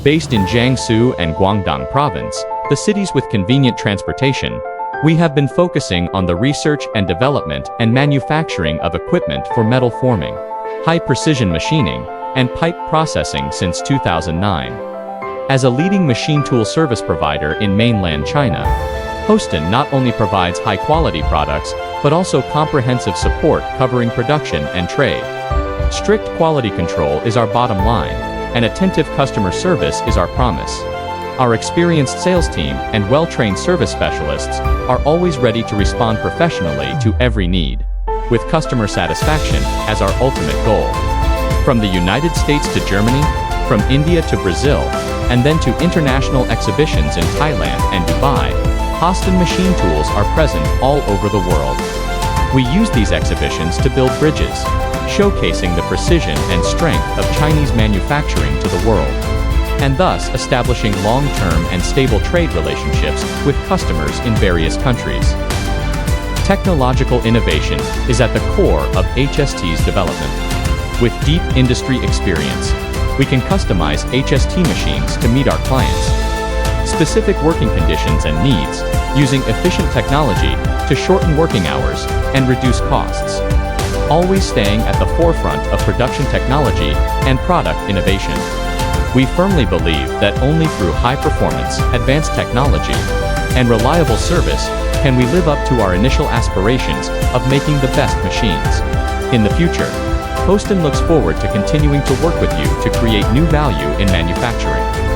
Based in Jiangsu and Guangdong Province, the cities with convenient transportation, we have been focusing on the research and development and manufacturing of equipment for metal forming, high-precision machining, and pipe processing since 2009. As a leading machine tool service provider in mainland China, Hoston not only provides high-quality products, but also comprehensive support covering production and trade. Strict quality control is our bottom line, and attentive customer service is our promise. Our experienced sales team and well-trained service specialists are always ready to respond professionally to every need, with customer satisfaction as our ultimate goal. From the United States to Germany, from India to Brazil, and then to international exhibitions in Thailand and Dubai, Hoston machine tools are present all over the world. We use these exhibitions to build bridges, showcasing the precision and strength of Chinese manufacturing to the world, and thus establishing long-term and stable trade relationships with customers in various countries. Technological innovation is at the core of HST's development. With deep industry experience, we can customize HST machines to meet our clients' specific working conditions and needs, using efficient technology to shorten working hours and reduce costs, always staying at the forefront of production technology and product innovation. We firmly believe that only through high performance, advanced technology, and reliable service can we live up to our initial aspirations of making the best machines. In the future, Hoston looks forward to continuing to work with you to create new value in manufacturing.